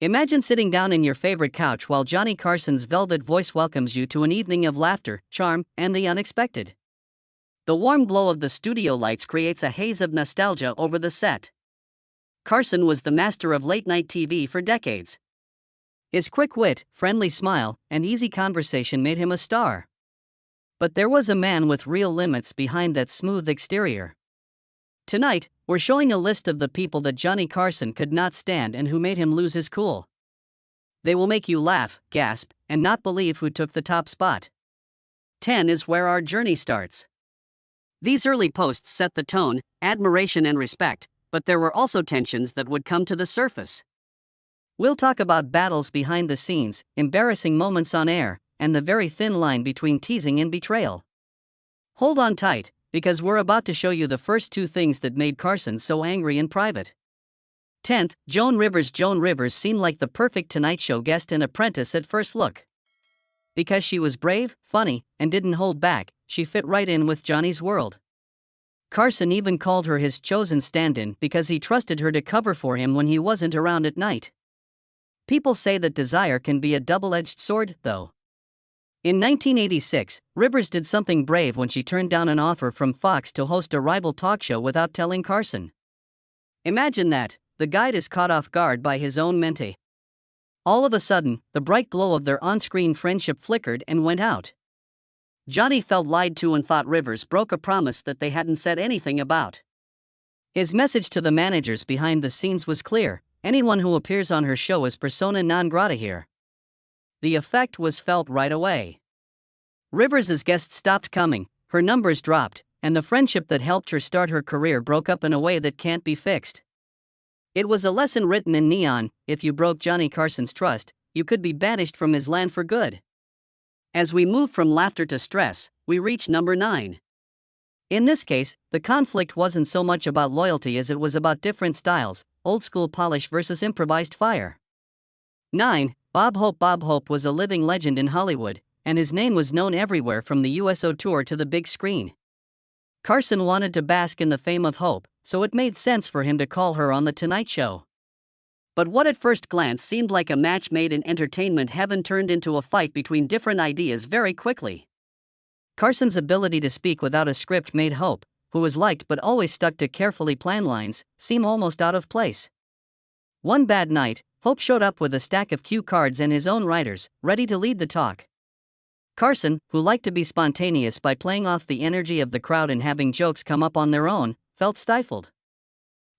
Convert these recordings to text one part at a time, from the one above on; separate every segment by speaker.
Speaker 1: Imagine sitting down in your favorite couch while Johnny Carson's velvet voice welcomes you to an evening of laughter, charm, and the unexpected. The warm glow of the studio lights creates a haze of nostalgia over the set. Carson was the master of late-night TV for decades. His quick wit, friendly smile, and easy conversation made him a star. But there was a man with real limits behind that smooth exterior. Tonight, we're showing a list of the people that Johnny Carson could not stand and who made him lose his cool. They will make you laugh, gasp, and not believe who took the top spot. 10 is where our journey starts. These early posts set the tone, admiration and respect, but there were also tensions that would come to the surface. We'll talk about battles behind the scenes, embarrassing moments on air, and the very thin line between teasing and betrayal. Hold on tight, because we're about to show you the first two things that made Carson so angry in private. 10th, Joan Rivers. Joan Rivers seemed like the perfect Tonight Show guest and apprentice at first look. Because she was brave, funny, and didn't hold back, she fit right in with Johnny's world. Carson even called her his chosen stand-in because he trusted her to cover for him when he wasn't around at night. People say that desire can be a double-edged sword, though. In 1986, Rivers did something brave when she turned down an offer from Fox to host a rival talk show without telling Carson. Imagine that, the guide is caught off guard by his own mentee. All of a sudden, the bright glow of their on-screen friendship flickered and went out. Johnny felt lied to and thought Rivers broke a promise that they hadn't said anything about. His message to the managers behind the scenes was clear: anyone who appears on her show is persona non grata here. The effect was felt right away. Rivers' guests stopped coming, her numbers dropped, and the friendship that helped her start her career broke up in a way that can't be fixed. It was a lesson written in neon: if you broke Johnny Carson's trust, you could be banished from his land for good. As we move from laughter to stress, we reach number 9. In this case, the conflict wasn't so much about loyalty as it was about different styles, old school polish versus improvised fire. 9. Bob Hope. Bob Hope was a living legend in Hollywood, and his name was known everywhere from the USO tour to the big screen. Carson wanted to bask in the fame of Hope, so it made sense for him to call her on The Tonight Show. But what at first glance seemed like a match made in entertainment heaven turned into a fight between different ideas very quickly. Carson's ability to speak without a script made Hope, who was liked but always stuck to carefully planned lines, seem almost out of place. One bad night, Hope showed up with a stack of cue cards and his own writers, ready to lead the talk. Carson, who liked to be spontaneous by playing off the energy of the crowd and having jokes come up on their own, felt stifled.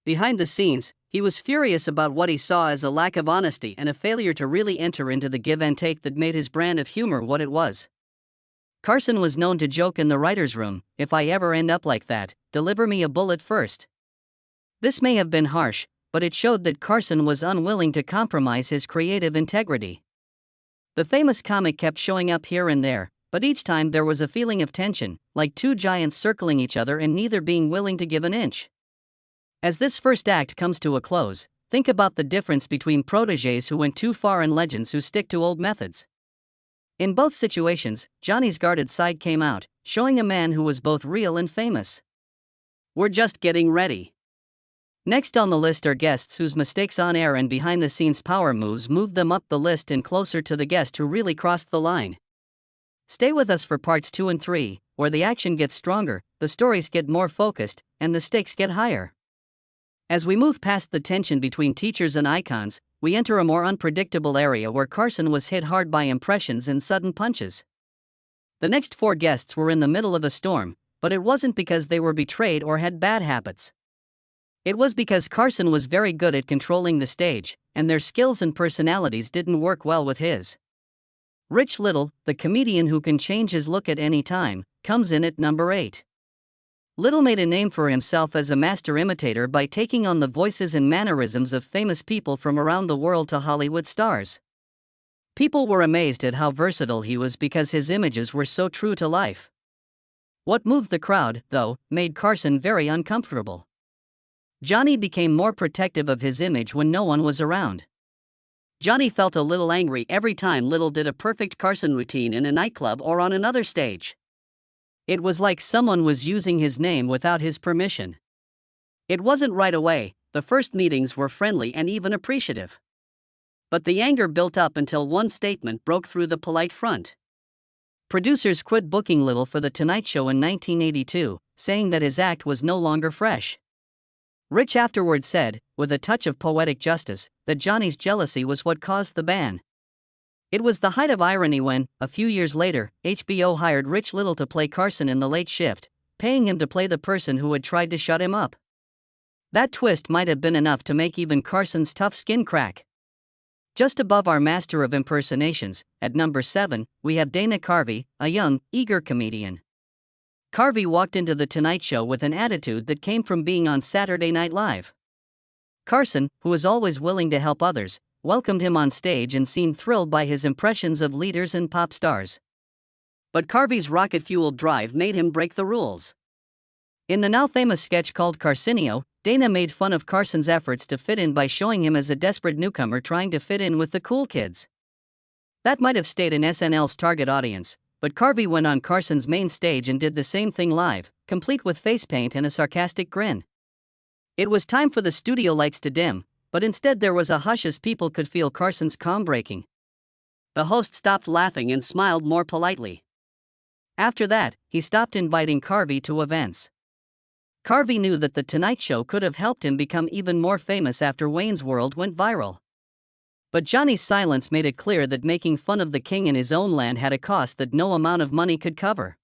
Speaker 1: Behind the scenes, he was furious about what he saw as a lack of honesty and a failure to really enter into the give and take that made his brand of humor what it was. Carson was known to joke in the writer's room, "If I ever end up like that, deliver me a bullet first." This may have been harsh, but it showed that Carson was unwilling to compromise his creative integrity. The famous comic kept showing up here and there, but each time there was a feeling of tension, like two giants circling each other and neither being willing to give an inch. As this first act comes to a close, think about the difference between protégés who went too far and legends who stick to old methods. In both situations, Johnny's guarded side came out, showing a man who was both real and famous. We're just getting ready. Next on the list are guests whose mistakes on air and behind-the-scenes power moves moved them up the list and closer to the guest who really crossed the line. Stay with us for parts 2 and 3, where the action gets stronger, the stories get more focused, and the stakes get higher. As we move past the tension between teachers and icons, we enter a more unpredictable area where Carson was hit hard by impressions and sudden punches. The next 4 guests were in the middle of a storm, but it wasn't because they were betrayed or had bad habits. It was because Carson was very good at controlling the stage, and their skills and personalities didn't work well with his. Rich Little, the comedian who can change his look at any time, comes in at number 8. Little made a name for himself as a master imitator by taking on the voices and mannerisms of famous people from around the world to Hollywood stars. People were amazed at how versatile he was because his images were so true to life. What moved the crowd, though, made Carson very uncomfortable. Johnny became more protective of his image when no one was around. Johnny felt a little angry every time Little did a perfect Carson routine in a nightclub or on another stage. It was like someone was using his name without his permission. It wasn't right away, the first meetings were friendly and even appreciative. But the anger built up until one statement broke through the polite front. Producers quit booking Little for The Tonight Show in 1982, saying that his act was no longer fresh. Rich afterward said, with a touch of poetic justice, that Johnny's jealousy was what caused the ban. It was the height of irony when, a few years later, HBO hired Rich Little to play Carson in The Late Shift, paying him to play the person who had tried to shut him up. That twist might have been enough to make even Carson's tough skin crack. Just above our master of impersonations, at number 7, we have Dana Carvey, a young, eager comedian. Carvey walked into The Tonight Show with an attitude that came from being on Saturday Night Live. Carson, who was always willing to help others, welcomed him on stage and seemed thrilled by his impressions of leaders and pop stars. But Carvey's rocket-fueled drive made him break the rules. In the now famous sketch called Carcinio, Dana made fun of Carson's efforts to fit in by showing him as a desperate newcomer trying to fit in with the cool kids. That might have stayed in SNL's target audience, but Carvey went on Carson's main stage and did the same thing live, complete with face paint and a sarcastic grin. It was time for the studio lights to dim, but instead there was a hush as people could feel Carson's calm breaking. The host stopped laughing and smiled more politely. After that, he stopped inviting Carvey to events. Carvey knew that The Tonight Show could have helped him become even more famous after Wayne's World went viral. But Johnny's silence made it clear that making fun of the king in his own land had a cost that no amount of money could cover.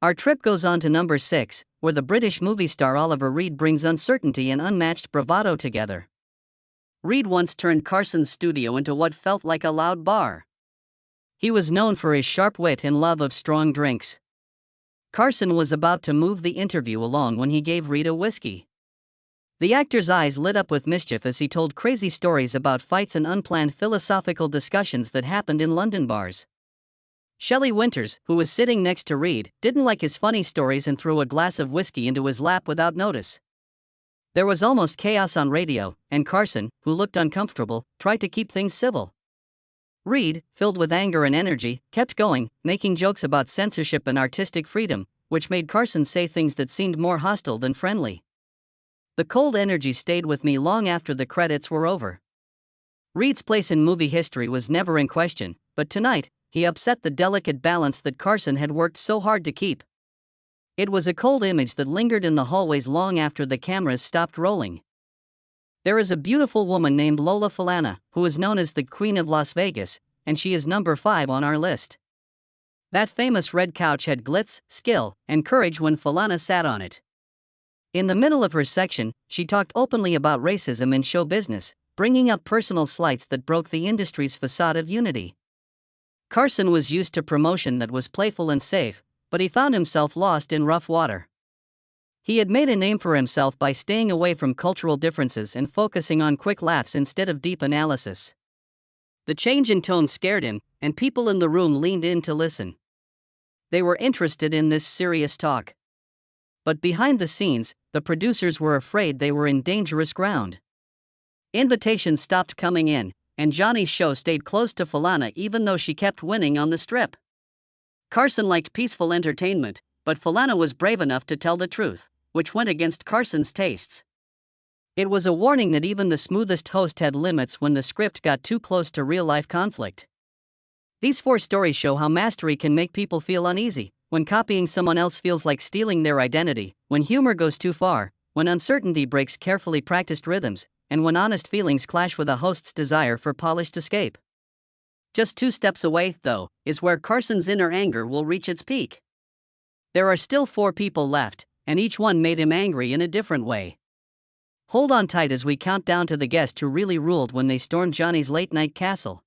Speaker 1: Our trip goes on to number 6, where the British movie star Oliver Reed brings uncertainty and unmatched bravado together. Reed once turned Carson's studio into what felt like a loud bar. He was known for his sharp wit and love of strong drinks. Carson was about to move the interview along when he gave Reed a whiskey. The actor's eyes lit up with mischief as he told crazy stories about fights and unplanned philosophical discussions that happened in London bars. Shelley Winters, who was sitting next to Reed, didn't like his funny stories and threw a glass of whiskey into his lap without notice. There was almost chaos on radio, and Carson, who looked uncomfortable, tried to keep things civil. Reed, filled with anger and energy, kept going, making jokes about censorship and artistic freedom, which made Carson say things that seemed more hostile than friendly. The cold energy stayed with me long after the credits were over. Reed's place in movie history was never in question, but tonight, he upset the delicate balance that Carson had worked so hard to keep. It was a cold image that lingered in the hallways long after the cameras stopped rolling. There is a beautiful woman named Lola Falana, who is known as the Queen of Las Vegas, and she is number 5 on our list. That famous red couch had glitz, skill, and courage when Falana sat on it. In the middle of her section, she talked openly about racism in show business, bringing up personal slights that broke the industry's facade of unity. Carson was used to promotion that was playful and safe, but he found himself lost in rough water. He had made a name for himself by staying away from cultural differences and focusing on quick laughs instead of deep analysis. The change in tone scared him, and people in the room leaned in to listen. They were interested in this serious talk. But behind the scenes, the producers were afraid they were in dangerous ground. Invitations stopped coming in, and Johnny's show stayed close to Falana even though she kept winning on the strip. Carson liked peaceful entertainment, but Falana was brave enough to tell the truth, which went against Carson's tastes. It was a warning that even the smoothest host had limits when the script got too close to real-life conflict. These 4 stories show how mastery can make people feel uneasy, when copying someone else feels like stealing their identity, when humor goes too far, when uncertainty breaks carefully practiced rhythms, and when honest feelings clash with a host's desire for polished escape. Just 2 steps away, though, is where Carson's inner anger will reach its peak. There are still 4 people left, and each one made him angry in a different way. Hold on tight as we count down to the guest who really ruled when they stormed Johnny's late-night castle.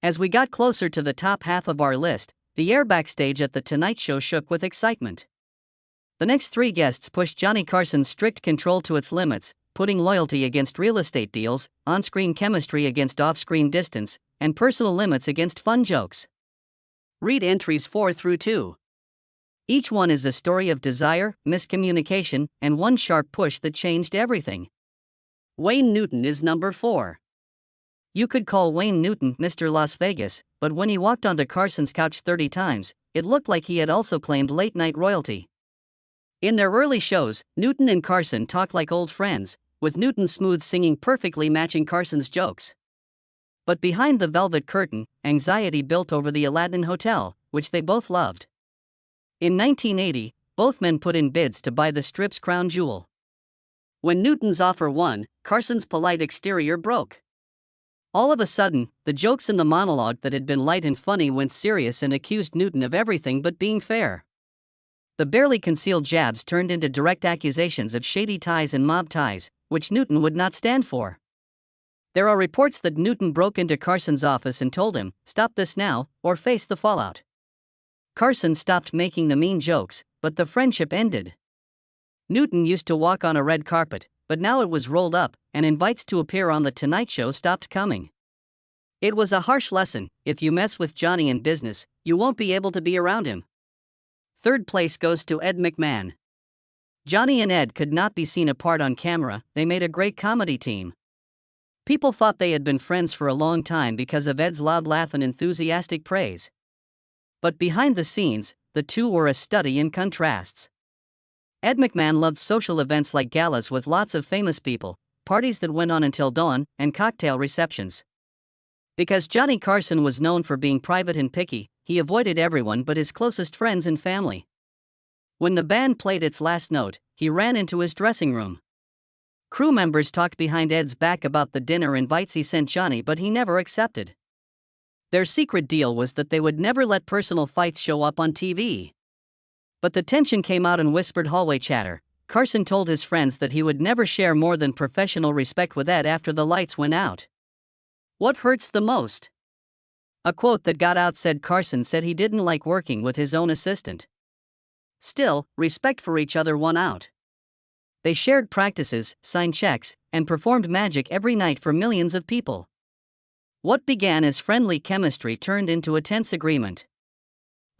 Speaker 1: As we got closer to the top half of our list, the air backstage at The Tonight Show shook with excitement. The next 3 guests pushed Johnny Carson's strict control to its limits, putting loyalty against real estate deals, on-screen chemistry against off-screen distance, and personal limits against fun jokes. Read entries 4 through 2. Each one is a story of desire, miscommunication, and one sharp push that changed everything. Wayne Newton is number 4. You could call Wayne Newton Mr. Las Vegas, but when he walked onto Carson's couch 30 times, it looked like he had also claimed late-night royalty. In their early shows, Newton and Carson talked like old friends, with Newton's smooth singing perfectly matching Carson's jokes. But behind the velvet curtain, anxiety built over the Aladdin Hotel, which they both loved. In 1980, both men put in bids to buy the Strip's crown jewel. When Newton's offer won, Carson's polite exterior broke. All of a sudden, the jokes in the monologue that had been light and funny went serious and accused Newton of everything but being fair. The barely concealed jabs turned into direct accusations of shady ties and mob ties, which Newton would not stand for. There are reports that Newton broke into Carson's office and told him, "Stop this now, or face the fallout." Carson stopped making the mean jokes, but the friendship ended. Newton used to walk on a red carpet, but now it was rolled up, and invites to appear on The Tonight Show stopped coming. It was a harsh lesson: if you mess with Johnny in business, you won't be able to be around him. Third place goes to Ed McMahon. Johnny and Ed could not be seen apart on camera, they made a great comedy team. People thought they had been friends for a long time because of Ed's loud laugh and enthusiastic praise. But behind the scenes, the two were a study in contrasts. Ed McMahon loved social events like galas with lots of famous people, parties that went on until dawn, and cocktail receptions. Because Johnny Carson was known for being private and picky, he avoided everyone but his closest friends and family. When the band played its last note, he ran into his dressing room. Crew members talked behind Ed's back about the dinner invites he sent Johnny, but he never accepted. Their secret deal was that they would never let personal fights show up on TV. But the tension came out in whispered hallway chatter. Carson told his friends that he would never share more than professional respect with Ed after the lights went out. What hurts the most? A quote that got out said Carson said he didn't like working with his own assistant. Still, respect for each other won out. They shared practices, signed checks, and performed magic every night for millions of people. What began as friendly chemistry turned into a tense agreement.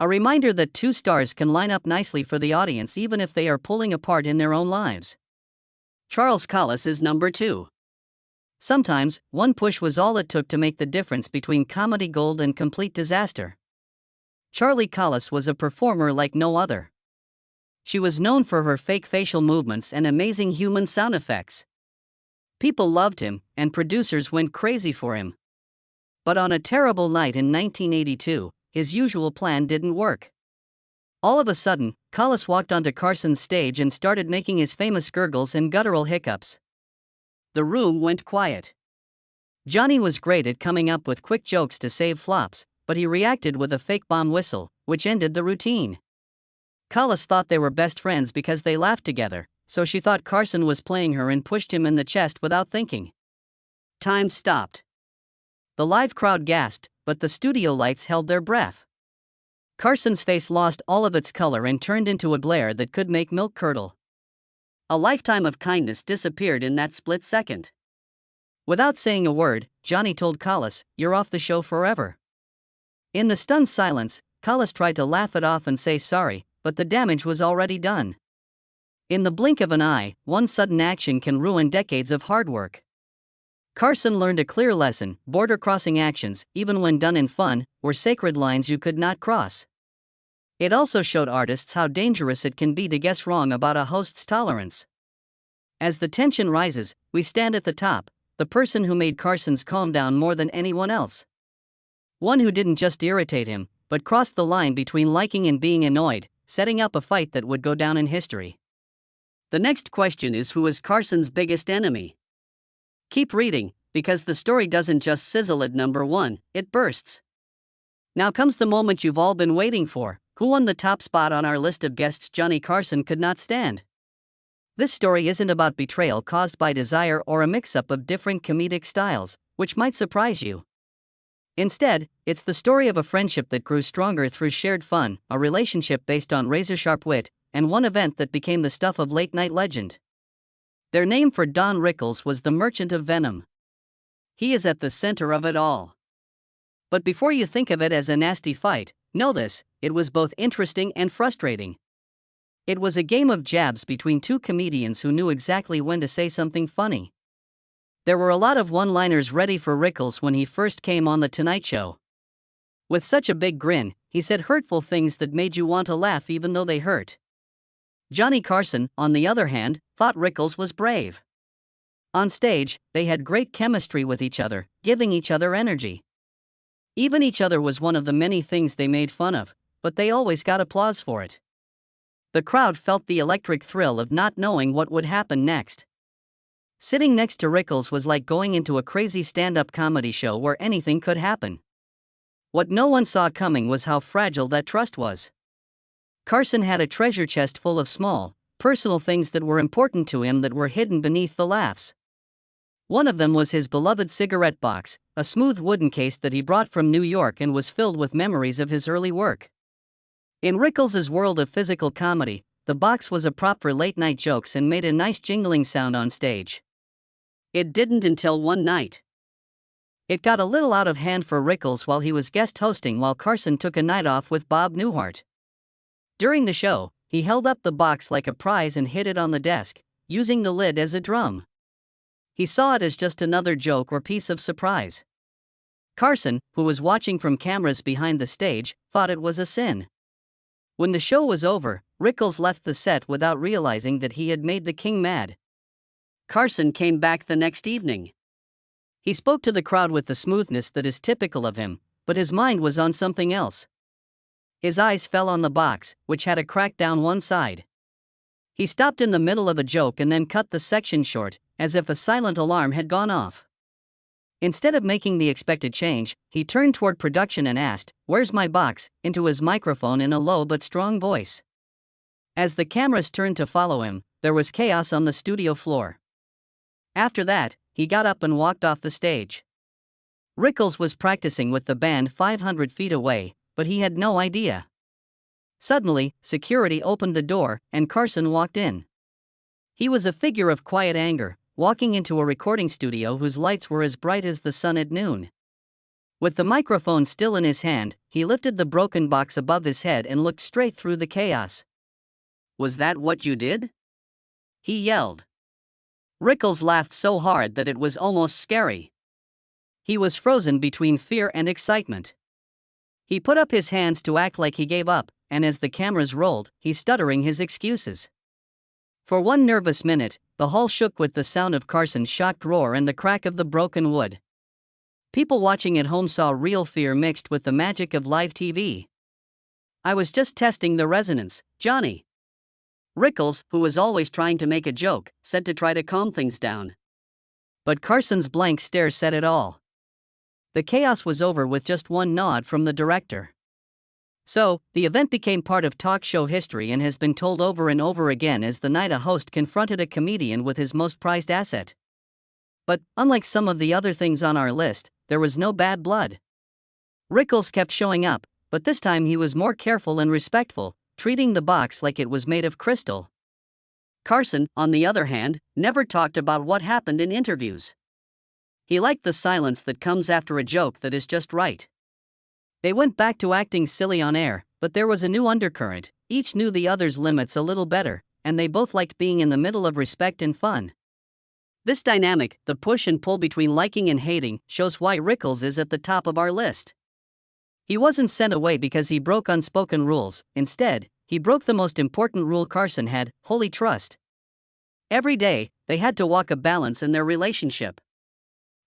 Speaker 1: A reminder that two stars can line up nicely for the audience even if they are pulling apart in their own lives. Charles Collis is number 2. Sometimes, one push was all it took to make the difference between comedy gold and complete disaster. Charlie Collis was a performer like no other. She was known for her fake facial movements and amazing human sound effects. People loved him, and producers went crazy for him. But on a terrible night in 1982, his usual plan didn't work. All of a sudden, Collis walked onto Carson's stage and started making his famous gurgles and guttural hiccups. The room went quiet. Johnny was great at coming up with quick jokes to save flops, but he reacted with a fake bomb whistle, which ended the routine. Collis thought they were best friends because they laughed together, so she thought Carson was playing her and pushed him in the chest without thinking. Time stopped. The live crowd gasped, but the studio lights held their breath. Carson's face lost all of its color and turned into a glare that could make milk curdle. A lifetime of kindness disappeared in that split second. Without saying a word, Johnny told Collis, "You're off the show forever." In the stunned silence, Collis tried to laugh it off and say sorry, but the damage was already done. In the blink of an eye, one sudden action can ruin decades of hard work. Carson learned a clear lesson: border-crossing actions, even when done in fun, were sacred lines you could not cross. It also showed artists how dangerous it can be to guess wrong about a host's tolerance. As the tension rises, we stand at the top, the person who made Carson's calm down more than anyone else. One who didn't just irritate him, but crossed the line between liking and being annoyed, setting up a fight that would go down in history. The next question is, who is Carson's biggest enemy? Keep reading, because the story doesn't just sizzle at number 1, it bursts. Now comes the moment you've all been waiting for: who won the top spot on our list of guests Johnny Carson could not stand? This story isn't about betrayal caused by desire or a mix-up of different comedic styles, which might surprise you. Instead, it's the story of a friendship that grew stronger through shared fun, a relationship based on razor-sharp wit, and one event that became the stuff of late-night legend. Their name for Don Rickles was the Merchant of Venom. He is at the center of it all. But before you think of it as a nasty fight, know this: it was both interesting and frustrating. It was a game of jabs between two comedians who knew exactly when to say something funny. There were a lot of one-liners ready for Rickles when he first came on The Tonight Show. With such a big grin, he said hurtful things that made you want to laugh even though they hurt. Johnny Carson, on the other hand, thought Rickles was brave. On stage, they had great chemistry with each other, giving each other energy. Even each other was one of the many things they made fun of, but they always got applause for it. The crowd felt the electric thrill of not knowing what would happen next. Sitting next to Rickles was like going into a crazy stand-up comedy show where anything could happen. What no one saw coming was how fragile that trust was. Carson had a treasure chest full of small, personal things that were important to him that were hidden beneath the laughs. One of them was his beloved cigarette box, a smooth wooden case that he brought from New York and was filled with memories of his early work. In Rickles' world of physical comedy, the box was a prop for late-night jokes and made a nice jingling sound on stage. It didn't until one night. It got a little out of hand for Rickles while he was guest hosting while Carson took a night off with Bob Newhart. During the show, he held up the box like a prize and hit it on the desk, using the lid as a drum. He saw it as just another joke or piece of surprise. Carson, who was watching from cameras behind the stage, thought it was a sin. When the show was over, Rickles left the set without realizing that he had made the king mad. Carson came back the next evening. He spoke to the crowd with the smoothness that is typical of him, but his mind was on something else. His eyes fell on the box, which had a crack down one side. He stopped in the middle of a joke and then cut the section short, as if a silent alarm had gone off. Instead of making the expected change, he turned toward production and asked, "Where's my box?" into his microphone in a low but strong voice. As the cameras turned to follow him, there was chaos on the studio floor. After that, he got up and walked off the stage. Rickles was practicing with the band 500 feet away, but he had no idea. Suddenly, security opened the door, and Carson walked in. He was a figure of quiet anger, walking into a recording studio whose lights were as bright as the sun at noon. With the microphone still in his hand, he lifted the broken box above his head and looked straight through the chaos. "Was that what you did?" he yelled. Rickles laughed so hard that it was almost scary. He was frozen between fear and excitement. He put up his hands to act like he gave up, and as the cameras rolled, he stuttering his excuses. For one nervous minute, the hall shook with the sound of Carson's shocked roar and the crack of the broken wood. People watching at home saw real fear mixed with the magic of live TV. "I was just testing the resonance, Johnny," Rickles, who was always trying to make a joke, said to try to calm things down. But Carson's blank stare said it all. The chaos was over with just one nod from the director. So, the event became part of talk show history and has been told over and over again as the night a host confronted a comedian with his most prized asset. But, unlike some of the other things on our list, there was no bad blood. Rickles kept showing up, but this time he was more careful and respectful, treating the box like it was made of crystal. Carson, on the other hand, never talked about what happened in interviews. He liked the silence that comes after a joke that is just right. They went back to acting silly on air, but there was a new undercurrent. Each knew the other's limits a little better, and they both liked being in the middle of respect and fun. This dynamic, the push and pull between liking and hating, shows why Rickles is at the top of our list. He wasn't sent away because he broke unspoken rules. Instead, he broke the most important rule Carson had: holy trust. Every day, they had to walk a balance in their relationship.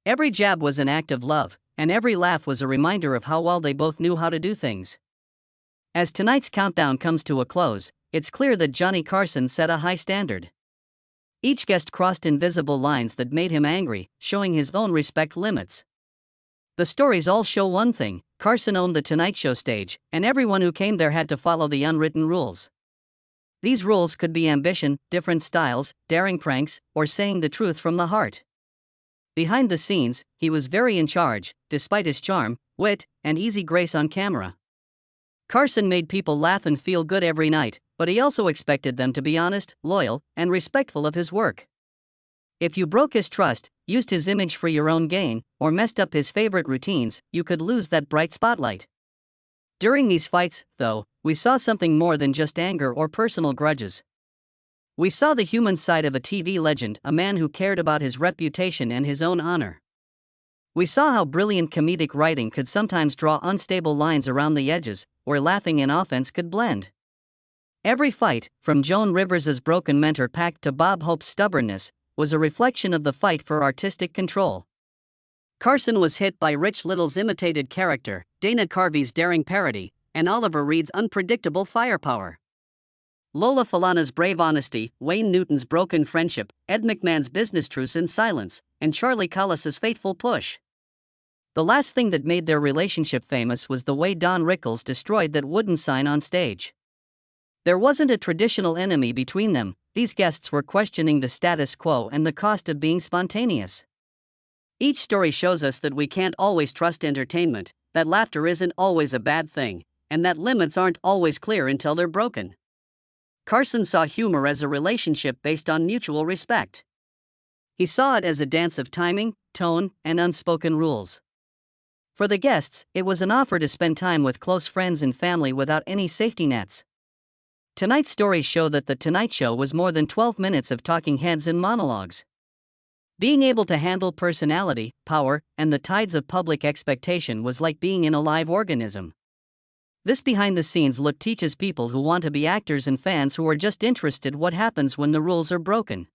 Speaker 1: Every jab was an act of love, and every laugh was a reminder of how well they both knew how to do things. As tonight's countdown comes to a close, it's clear that Johnny Carson set a high standard. Each guest crossed invisible lines that made him angry, showing his own respect limits. The stories all show one thing: Carson owned the Tonight Show stage, and everyone who came there had to follow the unwritten rules. These rules could be ambition, different styles, daring pranks, or saying the truth from the heart. Behind the scenes, he was very in charge, despite his charm, wit, and easy grace on camera. Carson made people laugh and feel good every night, but he also expected them to be honest, loyal, and respectful of his work. If you broke his trust, used his image for your own gain, or messed up his favorite routines, you could lose that bright spotlight. During these fights, though, we saw something more than just anger or personal grudges. We saw the human side of a TV legend, a man who cared about his reputation and his own honor. We saw how brilliant comedic writing could sometimes draw unstable lines around the edges, where laughing and offense could blend. Every fight, from Joan Rivers' broken mentor pact to Bob Hope's stubbornness, was a reflection of the fight for artistic control. Carson was hit by Rich Little's imitated character, Dana Carvey's daring parody, and Oliver Reed's unpredictable firepower. Lola Falana's brave honesty, Wayne Newton's broken friendship, Ed McMahon's business truce in silence, and Charlie Collis's faithful push. The last thing that made their relationship famous was the way Don Rickles destroyed that wooden sign on stage. There wasn't a traditional enemy between them, these guests were questioning the status quo and the cost of being spontaneous. Each story shows us that we can't always trust entertainment, that laughter isn't always a bad thing, and that limits aren't always clear until they're broken. Carson saw humor as a relationship based on mutual respect. He saw it as a dance of timing, tone, and unspoken rules. For the guests, it was an offer to spend time with close friends and family without any safety nets. Tonight's stories show that The Tonight Show was more than 12 minutes of talking heads and monologues. Being able to handle personality, power, and the tides of public expectation was like being in a live organism. This behind-the-scenes look teaches people who want to be actors and fans who are just interested what happens when the rules are broken.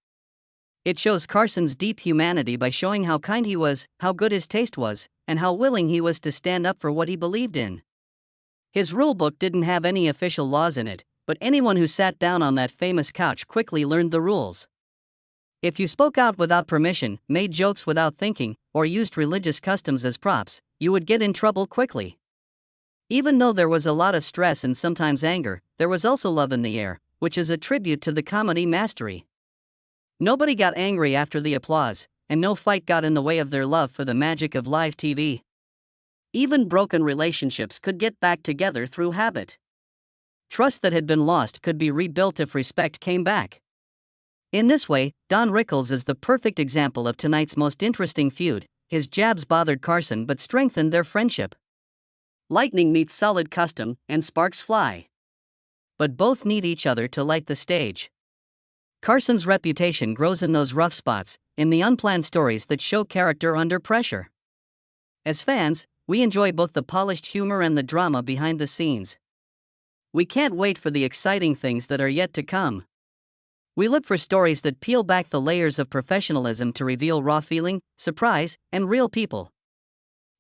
Speaker 1: It shows Carson's deep humanity by showing how kind he was, how good his taste was, and how willing he was to stand up for what he believed in. His rulebook didn't have any official laws in it, but anyone who sat down on that famous couch quickly learned the rules. If you spoke out without permission, made jokes without thinking, or used religious customs as props, you would get in trouble quickly. Even though there was a lot of stress and sometimes anger, there was also love in the air, which is a tribute to the comedy mastery. Nobody got angry after the applause, and no fight got in the way of their love for the magic of live TV. Even broken relationships could get back together through habit. Trust that had been lost could be rebuilt if respect came back. In this way, Don Rickles is the perfect example of tonight's most interesting feud. His jabs bothered Carson but strengthened their friendship. Lightning meets solid custom, and sparks fly. But both need each other to light the stage. Carson's reputation grows in those rough spots, in the unplanned stories that show character under pressure. As fans, we enjoy both the polished humor and the drama behind the scenes. We can't wait for the exciting things that are yet to come. We look for stories that peel back the layers of professionalism to reveal raw feeling, surprise, and real people.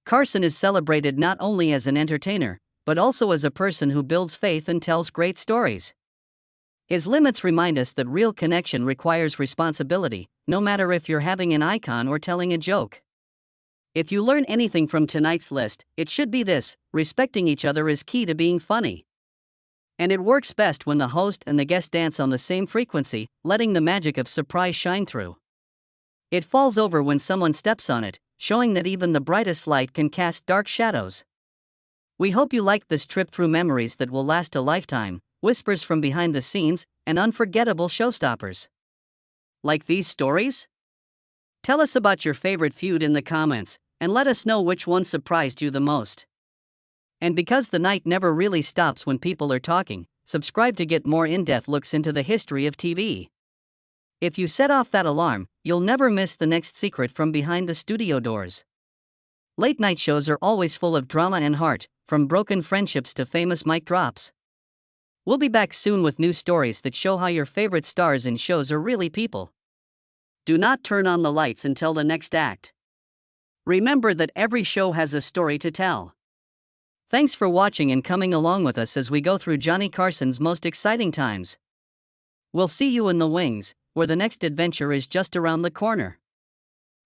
Speaker 1: Carson is celebrated not only as an entertainer, but also as a person who builds faith and tells great stories. His limits remind us that real connection requires responsibility, no matter if you're having an icon or telling a joke. If you learn anything from tonight's list, it should be this: respecting each other is key to being funny. And it works best when the host and the guest dance on the same frequency, letting the magic of surprise shine through. It falls over when someone steps on it, showing that even the brightest light can cast dark shadows. We hope you liked this trip through memories that will last a lifetime, whispers from behind the scenes, and unforgettable showstoppers. Like these stories? Tell us about your favorite feud in the comments, and let us know which one surprised you the most. And because the night never really stops when people are talking, subscribe to get more in-depth looks into the history of TV. If you set off that alarm, you'll never miss the next secret from behind the studio doors. Late night shows are always full of drama and heart, from broken friendships to famous mic drops. We'll be back soon with new stories that show how your favorite stars in shows are really people. Do not turn on the lights until the next act. Remember that every show has a story to tell. Thanks for watching and coming along with us as we go through Johnny Carson's most exciting times. We'll see you in the wings, where the next adventure is just around the corner.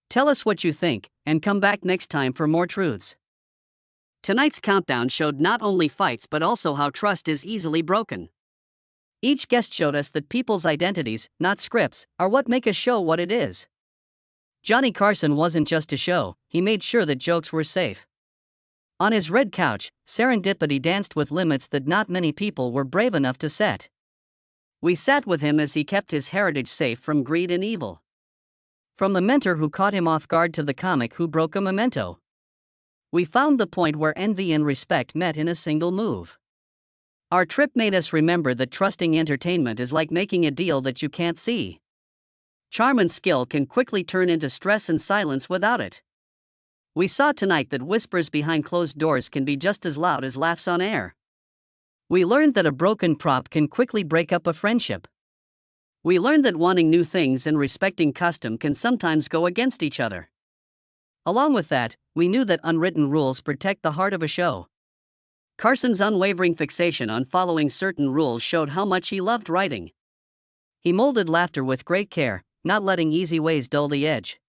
Speaker 1: Tell us what you think, and come back next time for more truths. Tonight's countdown showed not only fights but also how trust is easily broken. Each guest showed us that people's identities, not scripts, are what make a show what it is. Johnny Carson wasn't just a show, he made sure that jokes were safe. On his red couch, Serendipity danced with limits that not many people were brave enough to set. We sat with him as he kept his heritage safe from greed and evil. From the mentor who caught him off guard to the comic who broke a memento. We found the point where envy and respect met in a single move. Our trip made us remember that trusting entertainment is like making a deal that you can't see. Charm and skill can quickly turn into stress and silence without it. We saw tonight that whispers behind closed doors can be just as loud as laughs on air. We learned that a broken prop can quickly break up a friendship. We learned that wanting new things and respecting custom can sometimes go against each other. Along with that, we knew that unwritten rules protect the heart of a show. Carson's unwavering fixation on following certain rules showed how much he loved writing. He molded laughter with great care, not letting easy ways dull the edge.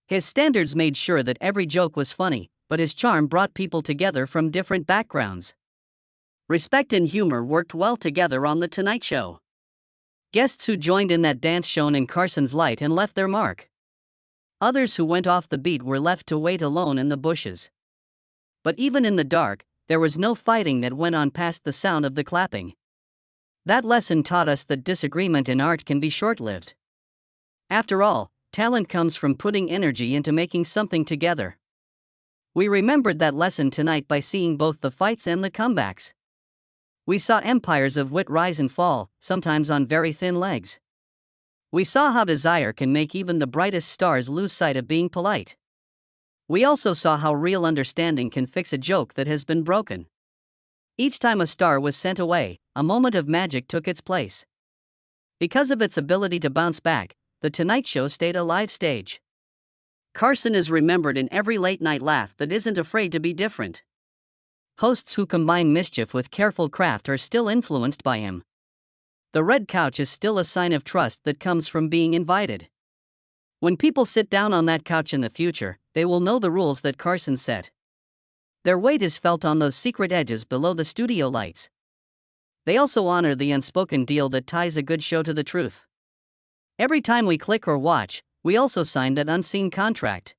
Speaker 1: His standards made sure that every joke was funny, but his charm brought people together from different backgrounds. Respect and humor worked well together on The Tonight Show. Guests who joined in that dance shone in Carson's light and left their mark. Others who went off the beat were left to wait alone in the bushes. But even in the dark, there was no fighting that went on past the sound of the clapping. That lesson taught us that disagreement in art can be short-lived. After all, talent comes from putting energy into making something together. We remembered that lesson tonight by seeing both the fights and the comebacks. We saw empires of wit rise and fall, sometimes on very thin legs. We saw how desire can make even the brightest stars lose sight of being polite. We also saw how real understanding can fix a joke that has been broken. Each time a star was sent away, a moment of magic took its place. Because of its ability to bounce back, The Tonight Show stayed a live stage. Carson is remembered in every late-night laugh that isn't afraid to be different. Hosts who combine mischief with careful craft are still influenced by him. The red couch is still a sign of trust that comes from being invited. When people sit down on that couch in the future, they will know the rules that Carson set. Their weight is felt on those secret edges below the studio lights. They also honor the unspoken deal that ties a good show to the truth. Every time we click or watch, we also sign that unseen contract.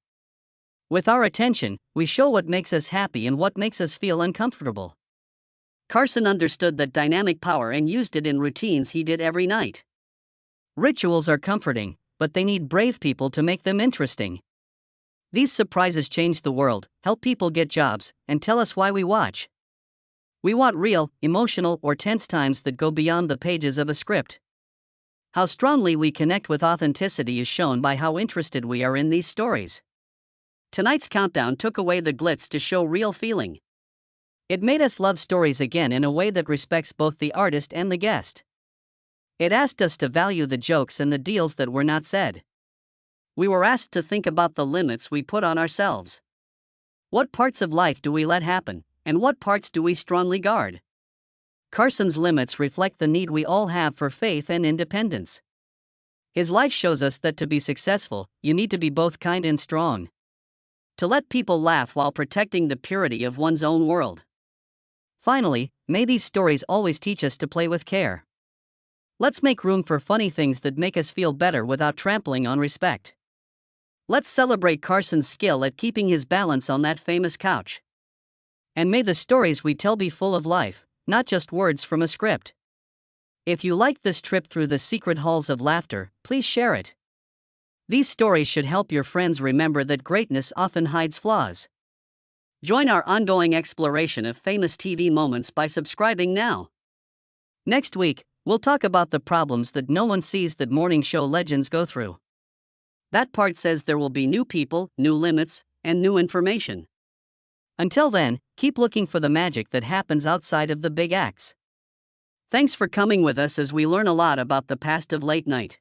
Speaker 1: With our attention, we show what makes us happy and what makes us feel uncomfortable. Carson understood that dynamic power and used it in routines he did every night. Rituals are comforting, but they need brave people to make them interesting. These surprises change the world, help people get jobs, and tell us why we watch. We want real, emotional, or tense times that go beyond the pages of a script. How strongly we connect with authenticity is shown by how interested we are in these stories. Tonight's countdown took away the glitz to show real feeling. It made us love stories again in a way that respects both the artist and the guest. It asked us to value the jokes and the deals that were not said. We were asked to think about the limits we put on ourselves. What parts of life do we let happen, and what parts do we strongly guard? Carson's limits reflect the need we all have for faith and independence. His life shows us that to be successful, you need to be both kind and strong. To let people laugh while protecting the purity of one's own world. Finally, may these stories always teach us to play with care. Let's make room for funny things that make us feel better without trampling on respect. Let's celebrate Carson's skill at keeping his balance on that famous couch. And may the stories we tell be full of life, not just words from a script. If you liked this trip through the secret halls of laughter, please share it. These stories should help your friends remember that greatness often hides flaws. Join our ongoing exploration of famous TV moments by subscribing now. Next week, we'll talk about the problems that no one sees that morning show legends go through. That part says there will be new people, new limits, and new information. Until then, keep looking for the magic that happens outside of the big acts. Thanks for coming with us as we learn a lot about the past of late night.